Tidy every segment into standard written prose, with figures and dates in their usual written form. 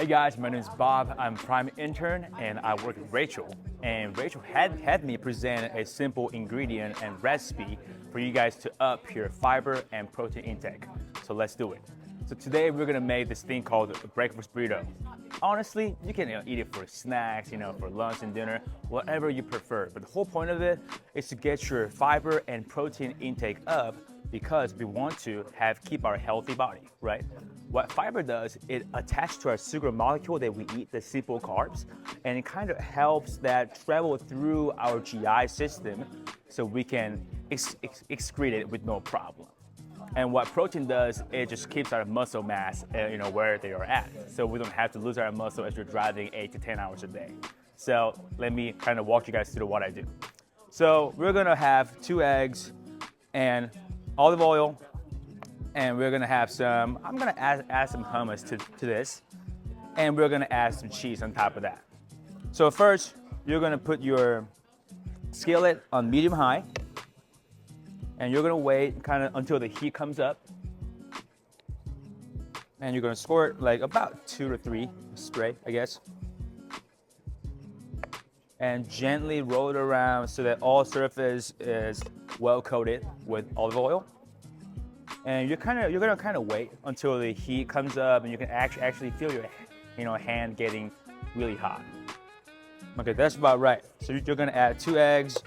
Hey guys, my name is Bob. I'm Prime Intern and I work with Rachel. And Rachel had me present a simple ingredient and recipe for you guys to up your fiber and protein intake. So let's do it. So today we're gonna make this thing called a breakfast burrito. Honestly, you can eat it for snacks, for lunch and dinner, whatever you prefer. But the whole point of it is to get your fiber and protein intake up because we want to keep our healthy body, right? What fiber does, it attaches to our sugar molecule that we eat, the simple carbs, and it kind of helps that travel through our GI system so we can excrete it with no problem. And what protein does, it just keeps our muscle mass, where they are at. So we don't have to lose our muscle as you're driving 8 to 10 hours a day. So let me kind of walk you guys through what I do. So we're gonna have 2 eggs and olive oil, and we're gonna have I'm gonna add some hummus to this, and we're gonna add some cheese on top of that. So first, you're gonna put your skillet on medium high, and you're gonna wait kind of until the heat comes up, and you're gonna squirt like about 2 to 3 spray, I guess, and gently roll it around so that all surface is well coated with olive oil. And you're gonna kind of wait until the heat comes up and you can actually feel your hand getting really hot. Okay, that's about right. So you're gonna add 2 eggs.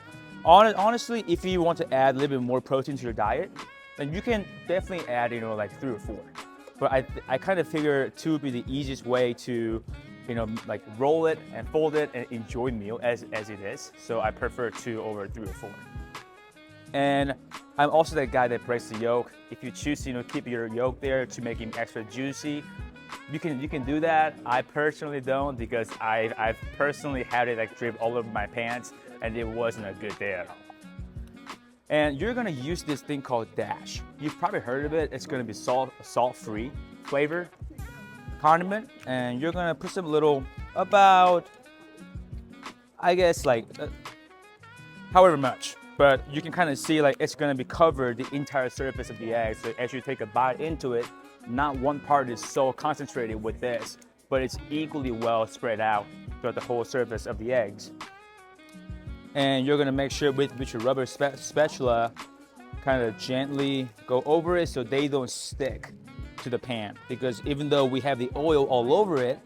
Honestly, if you want to add a little bit more protein to your diet, then you can definitely add like 3 or 4. But I kind of figure 2 would be the easiest way to like roll it and fold it and enjoy meal as it is. So I prefer 2 over 3 or 4. And I'm also that guy that breaks the yolk. If you choose to keep your yolk there to make it extra juicy, you can do that. I personally don't because I've personally had it like drip all over my pants and it wasn't a good day at all. And you're gonna use this thing called Dash. You've probably heard of it. It's gonna be salt-free flavor condiment, and you're gonna put some little about, I guess like however much. But you can kind of see like it's gonna be covered the entire surface of the egg. So as you take a bite into it, not one part is so concentrated with this, but it's equally well spread out throughout the whole surface of the eggs. And you're gonna make sure with your rubber spatula, kind of gently go over it so they don't stick to the pan. Because even though we have the oil all over it,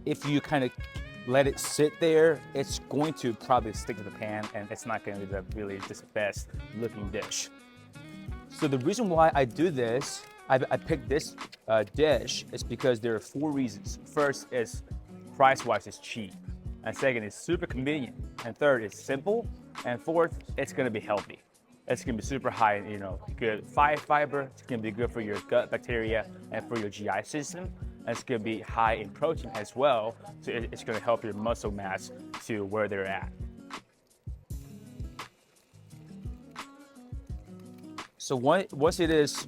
if you kind of let it sit there, it's going to probably stick to the pan and it's not going to be really the best looking dish. So the reason why I do this, I picked this dish is because there are 4 reasons. First is price-wise it's cheap. And second, it's super convenient. And third, it's simple. And fourth, it's going to be healthy. It's going to be super high in good fiber. It's going to be good for your gut bacteria and for your GI system. And it's going to be high in protein as well, so it's going to help your muscle mass to where they're at. So once it is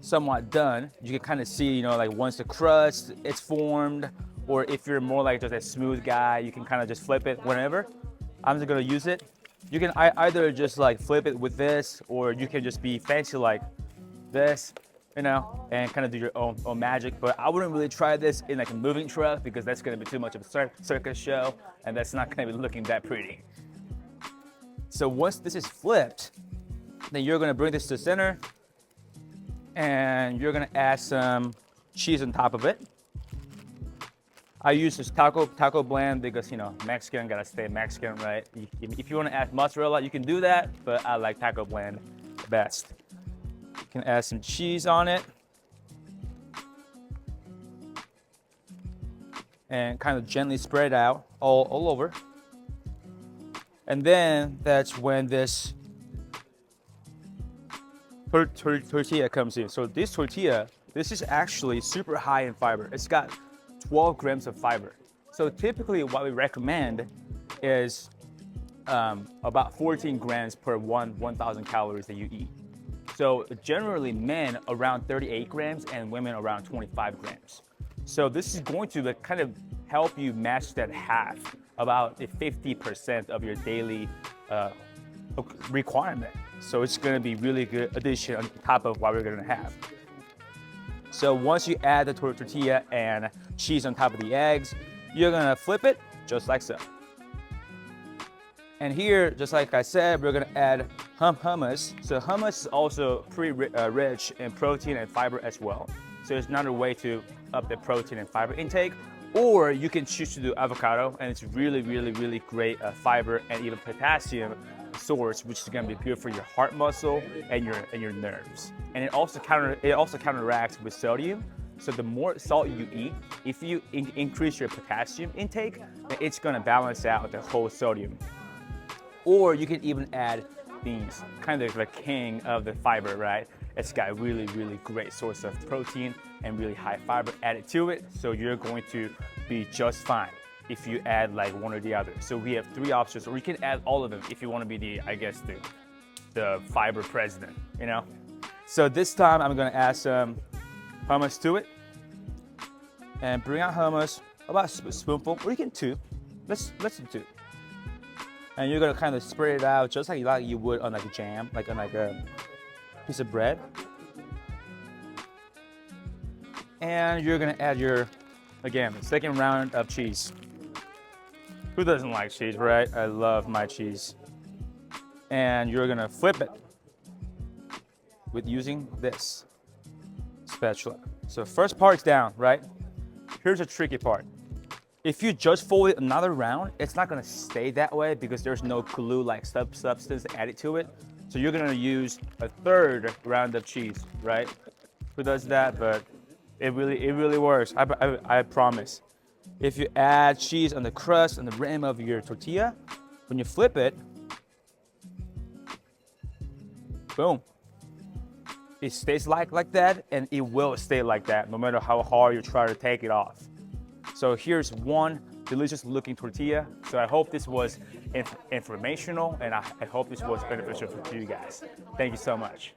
somewhat done, you can kind of see, like once the crust is formed, or if you're more like just a smooth guy, you can kind of just flip it whenever. I'm just going to use it. You can either just like flip it with this, or you can just be fancy like this, and kind of do your own magic. But I wouldn't really try this in like a moving truck because that's going to be too much of a circus show and that's not going to be looking that pretty. So once this is flipped, then you're going to bring this to the center and you're going to add some cheese on top of it. I use this taco blend because Mexican gotta stay Mexican, right? If you want to add mozzarella, you can do that, but I like taco blend best. You can add some cheese on it and kind of gently spread out all over. And then that's when this tortilla comes in. So this tortilla, this is actually super high in fiber. It's got 12 grams of fiber. So typically what we recommend is about 14 grams per 1,000 calories that you eat. So generally men around 38 grams and women around 25 grams. So this is going to kind of help you match that half, about 50% of your daily requirement. So it's going to be really good addition on top of what we're going to have. So once you add the tortilla and cheese on top of the eggs, you're gonna flip it just like so. And here, just like I said, we're gonna add hummus. So hummus is also pretty rich in protein and fiber as well. So it's another way to up the protein and fiber intake. Or you can choose to do avocado, and it's really, really, really great fiber and even potassium source, which is gonna be good for your heart muscle and your nerves. And it also counteracts with sodium. So the more salt you eat, if you increase your potassium intake, then it's gonna balance out the whole sodium. Or you can even add beans, kind of the king of the fiber, right? It's got really, really great source of protein and really high fiber added to it. So you're going to be just fine if you add like one or the other. So we have 3 options, or you can add all of them if you want to be the, I guess, the fiber president, you know? So this time I'm gonna add some hummus to it and bring out hummus, about a spoonful, or you can 2. Let's do 2. And you're gonna kind of spread it out just like you would on like a jam, like on like a piece of bread. And you're gonna add your, again, the second round of cheese. Who doesn't like cheese, right? I love my cheese. And you're gonna flip it with using this spatula. So first part's down, right? Here's the tricky part. If you just fold it another round, it's not gonna stay that way because there's no glue-like substance added to it. So you're gonna use a 3rd round of cheese, right? Who does that? But it really works. I promise. If you add cheese on the crust and the rim of your tortilla, when you flip it, boom. It stays like that, and it will stay like that no matter how hard you try to take it off. So here's one delicious looking tortilla. So I hope this was informational, and I hope this was beneficial for you guys. Thank you so much.